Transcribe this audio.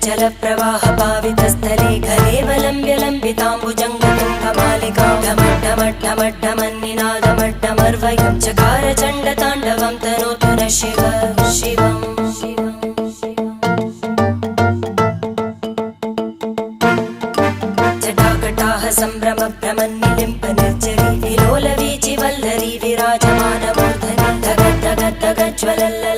जलप्रवाह पावितस्थले घलेवलम्ब्य लम्बिताम्बुजङ्गतुङ्गमालिकां ढमड्ढमड्ढमड्ढमन्निनादमड्ढमर्वयं चकार चण्डताण्डवं तनोतु न शिव शिवम् जटाकटाः सम्भ्रमभ्रमन्निलिम्प निर्जरी विलोलवीचि वल्लरी विराजमानमूर्धनि धगद्धगद्धगज्ज्वलल्ल